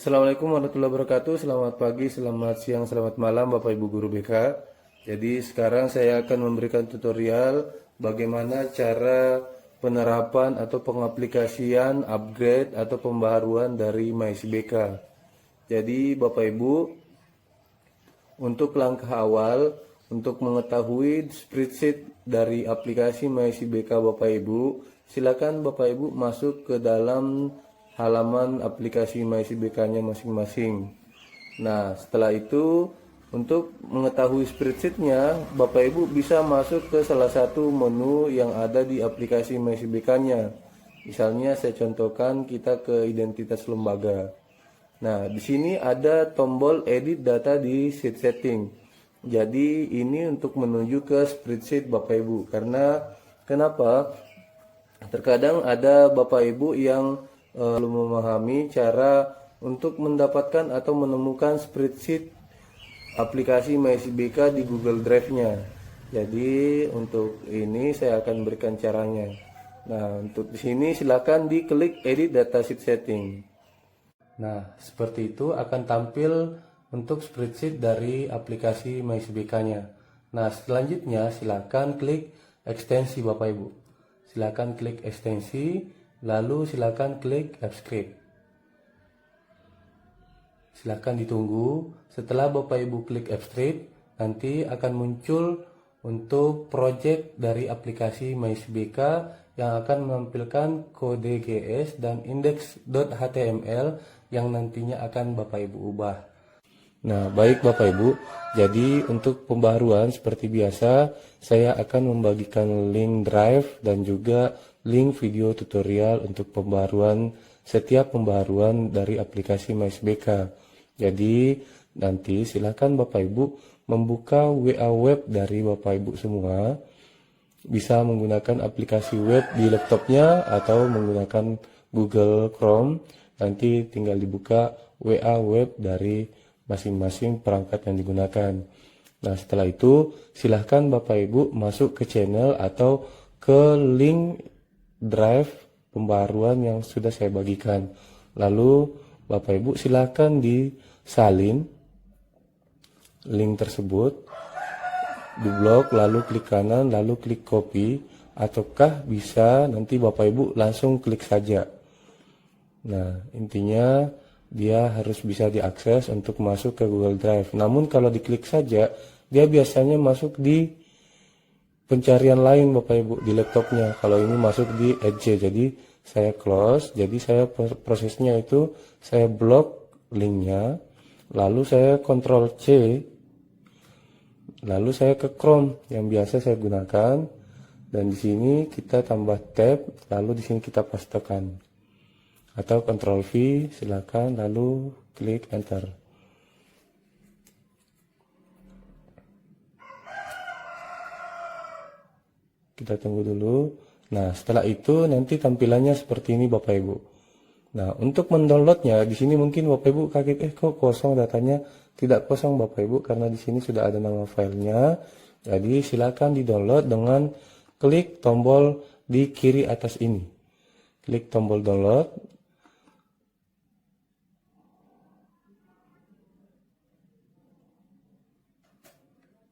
Assalamualaikum warahmatullahi wabarakatuh. Selamat pagi, selamat siang, selamat malam Bapak Ibu Guru BK. Jadi sekarang saya akan memberikan tutorial bagaimana cara penerapan atau pengaplikasian upgrade atau pembaharuan dari MySBK. Jadi Bapak Ibu, untuk langkah awal, untuk mengetahui spreadsheet dari aplikasi MySBK Bapak Ibu, silakan Bapak Ibu masuk ke dalam halaman aplikasi MySBK-nya masing-masing. Nah, setelah itu, untuk mengetahui spreadsheet-nya, Bapak Ibu bisa masuk ke salah satu menu yang ada di aplikasi MySBK-nya. Misalnya saya contohkan kita ke identitas lembaga. Nah, di sini ada tombol edit data di sheet setting. Jadi ini untuk menuju ke spreadsheet Bapak Ibu. Karena kenapa? Terkadang ada Bapak Ibu yang belum memahami cara untuk mendapatkan atau menemukan spreadsheet aplikasi MySBK di Google Drive-nya. Jadi untuk ini saya akan berikan caranya. Nah, untuk di sini silakan diklik edit data sheet setting. Nah, seperti itu akan tampil untuk spreadsheet dari aplikasi MySBK-nya. Nah, selanjutnya silakan klik ekstensi Bapak Ibu. Silakan klik ekstensi, lalu silakan klik AppScript. Silakan ditunggu. Setelah Bapak Ibu klik AppScript, nanti akan muncul untuk project dari aplikasi MySBK yang akan menampilkan kode GS dan index.html yang nantinya akan Bapak Ibu ubah. Nah, baik Bapak Ibu, jadi untuk pembaruan seperti biasa, saya akan membagikan link drive dan juga link video tutorial untuk setiap pembaruan dari aplikasi MySBK. Jadi, nanti silakan Bapak Ibu membuka WA web dari Bapak Ibu semua. Bisa menggunakan aplikasi web di laptopnya atau menggunakan Google Chrome. Nanti tinggal dibuka WA web dari masing-masing perangkat yang digunakan. Nah, setelah itu silahkan Bapak Ibu masuk ke channel atau ke link drive pembaruan yang sudah saya bagikan. Lalu Bapak Ibu silahkan disalin link tersebut, diblok, lalu klik kanan, lalu klik copy, ataukah bisa nanti Bapak Ibu langsung klik saja. Nah, intinya dia harus bisa diakses untuk masuk ke Google Drive. Namun kalau diklik saja, dia biasanya masuk di pencarian lain Bapak Ibu di laptopnya. Kalau ini masuk di Edge, jadi saya close. Jadi saya prosesnya itu saya blok linknya, lalu saya Ctrl C, lalu saya ke Chrome yang biasa saya gunakan, dan di sini kita tambah tab, lalu di sini kita pastekan. Atau Ctrl V, silakan, lalu klik enter. Kita tunggu dulu. Nah, setelah itu nanti tampilannya seperti ini Bapak Ibu. Nah, untuk mendownloadnya di sini mungkin Bapak Ibu kaget, kok kosong datanya? Tidak kosong Bapak Ibu, karena di sini sudah ada nama filenya. Jadi silakan di-download dengan klik tombol di kiri atas ini. Klik tombol download.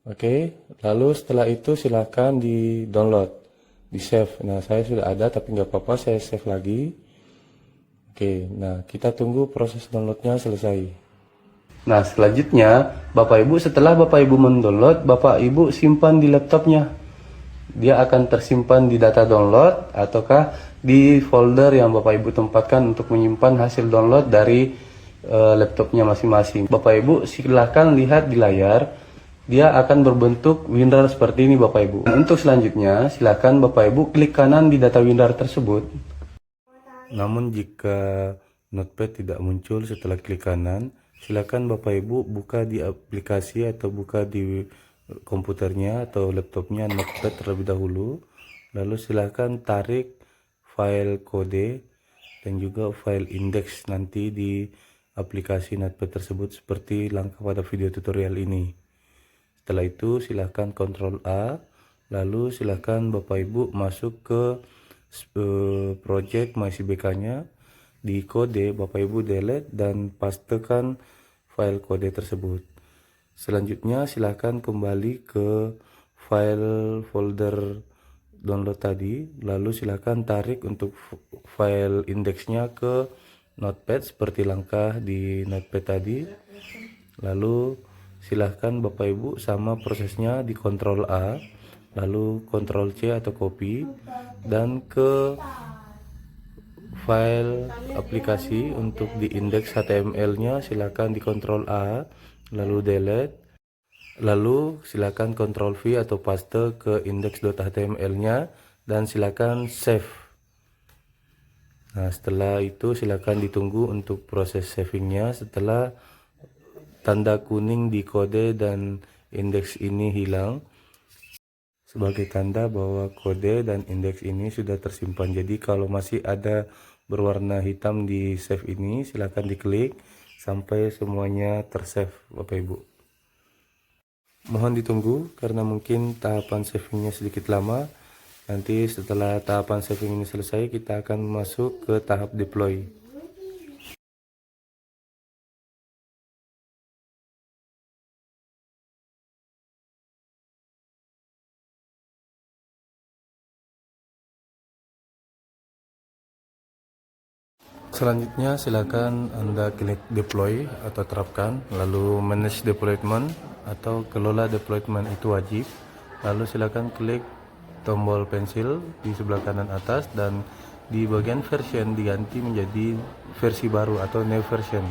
Oke, lalu setelah itu silahkan di-download, di-save. Nah, saya sudah ada, tapi nggak apa-apa, saya save lagi. Oke, nah kita tunggu proses downloadnya selesai. Nah, selanjutnya, Bapak Ibu, setelah Bapak Ibu mendownload, Bapak Ibu simpan di laptopnya. Dia akan tersimpan di data download, ataukah di folder yang Bapak Ibu tempatkan untuk menyimpan hasil download dari laptopnya masing-masing. Bapak Ibu, silahkan lihat di layar. Dia akan berbentuk WinRAR seperti ini Bapak Ibu. Dan untuk selanjutnya, silakan Bapak Ibu klik kanan di data WinRAR tersebut. Namun jika notepad tidak muncul setelah klik kanan, silakan Bapak Ibu buka di aplikasi atau buka di komputernya atau laptopnya notepad terlebih dahulu. Lalu silakan tarik file kode dan juga file index nanti di aplikasi notepad tersebut seperti langkah pada video tutorial ini. Setelah itu silahkan Ctrl A, lalu silahkan Bapak Ibu masuk ke project MySBK-nya. di kode, Bapak Ibu delete dan pastekan file kode tersebut. Selanjutnya silahkan kembali ke file folder download tadi, lalu silahkan tarik untuk file indeksnya ke notepad seperti langkah di notepad tadi. Lalu silahkan Bapak Ibu sama prosesnya di Ctrl A, lalu Ctrl C atau copy, dan ke file aplikasi untuk di indeks HTML-nya silahkan di Ctrl A, lalu delete, lalu silakan Ctrl V atau paste ke index.html-nya dan silakan save. Nah, setelah itu silakan ditunggu untuk proses savingnya. Setelah tanda kuning di kode dan indeks ini hilang, sebagai tanda bahwa kode dan indeks ini sudah tersimpan. Jadi kalau masih ada berwarna hitam di save ini, silakan diklik sampai semuanya tersave, Bapak Ibu. Mohon ditunggu karena mungkin tahapan savingnya sedikit lama. Nanti setelah tahapan saving ini selesai, kita akan masuk ke tahap deploy. Selanjutnya silakan Anda klik deploy atau terapkan, lalu manage deployment atau kelola deployment itu wajib. Lalu silakan klik tombol pensil di sebelah kanan atas dan di bagian version diganti menjadi versi baru atau new version.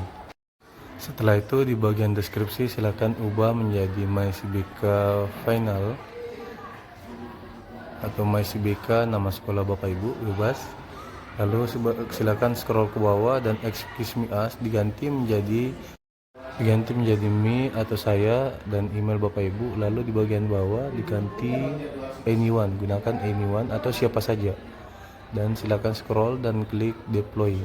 Setelah itu di bagian deskripsi silakan ubah menjadi MyCBK Final atau MyCBK nama sekolah Bapak Ibu, bebas. Lalu silakan scroll ke bawah dan Excuse Me As diganti menjadi me atau saya dan email Bapak Ibu. Lalu di bagian bawah diganti anyone, gunakan anyone atau siapa saja. Dan silakan scroll dan klik deploy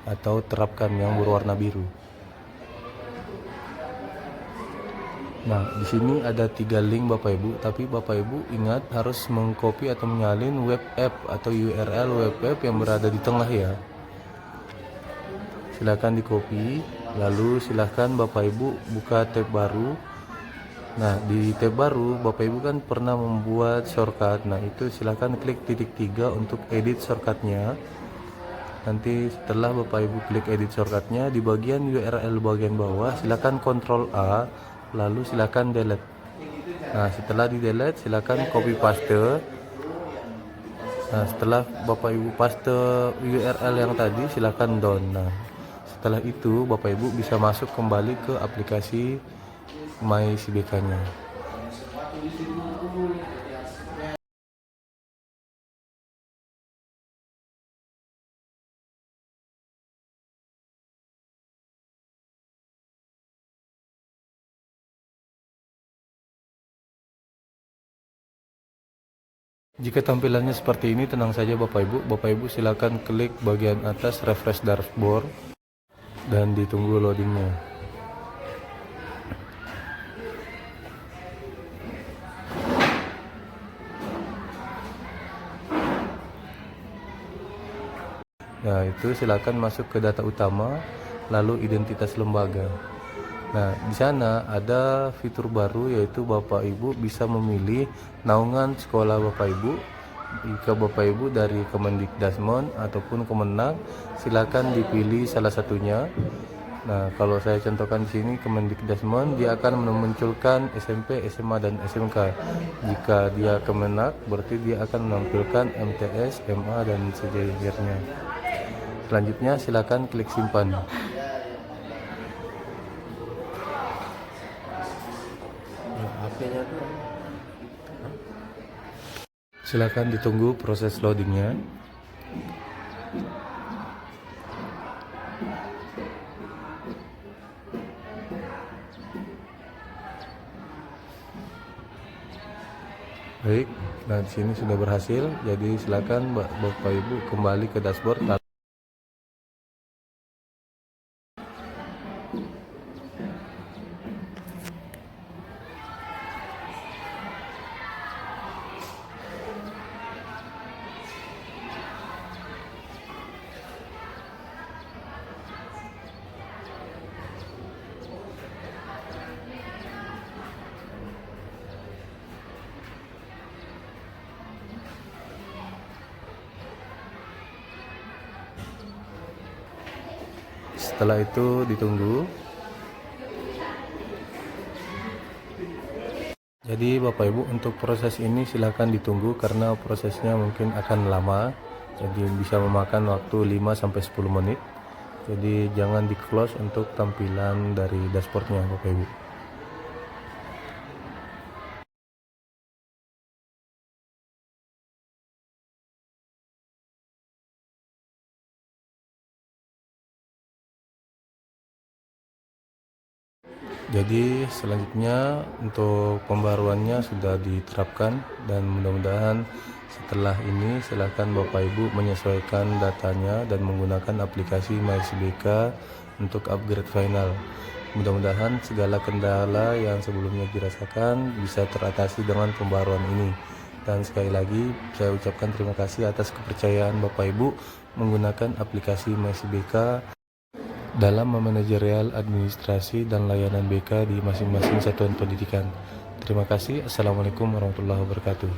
atau terapkan yang berwarna biru. Nah, di sini ada 3 link Bapak Ibu, tapi Bapak Ibu ingat harus mengcopy atau menyalin web app atau URL web app yang berada di tengah ya. Silakan di copy, lalu silakan Bapak Ibu buka tab baru. Nah, di tab baru Bapak Ibu kan pernah membuat shortcut. Nah, itu silakan klik titik 3 untuk edit shortcutnya. Nanti setelah Bapak Ibu klik edit shortcutnya, di bagian URL bagian bawah silakan Ctrl A, lalu silakan delete. Nah, setelah di delete silakan copy paste. Nah, setelah Bapak Ibu paste URL yang tadi silakan down. Nah, setelah itu Bapak Ibu bisa masuk kembali ke aplikasi MyCBK-nya. Jika tampilannya seperti ini, tenang saja Bapak Ibu. Bapak Ibu silakan klik bagian atas refresh dashboard dan ditunggu loadingnya. Nah, itu silakan masuk ke data utama, lalu identitas lembaga. Nah, di sana ada fitur baru yaitu Bapak Ibu bisa memilih naungan sekolah Bapak Ibu. Jika Bapak Ibu dari Kemendikdasmon ataupun Kemenang, silakan dipilih salah satunya. Nah, kalau saya contohkan di sini Kemendikdasmon, dia akan memunculkan SMP, SMA dan SMK. Jika dia Kemenak, berarti dia akan menampilkan MTS, MA dan sejenisnya. Selanjutnya silakan klik simpan. Silakan ditunggu proses loadingnya. Baik, nah di sini sudah berhasil. Jadi silakan Bapak Ibu kembali ke dashboard. setelah itu ditunggu. Jadi Bapak Ibu, untuk proses ini silakan ditunggu karena prosesnya mungkin akan lama. Jadi bisa memakan waktu 5-10 menit. Jadi jangan di close untuk tampilan dari dashboardnya Bapak Ibu. Jadi selanjutnya untuk pembaruannya sudah diterapkan dan mudah-mudahan setelah ini silakan Bapak Ibu menyesuaikan datanya dan menggunakan aplikasi MySBK untuk upgrade final. Mudah-mudahan segala kendala yang sebelumnya dirasakan bisa teratasi dengan pembaruan ini. Dan sekali lagi saya ucapkan terima kasih atas kepercayaan Bapak Ibu menggunakan aplikasi MySBK dalam memanajerial administrasi dan layanan BK di masing-masing satuan pendidikan. Terima kasih. Assalamualaikum warahmatullahi wabarakatuh.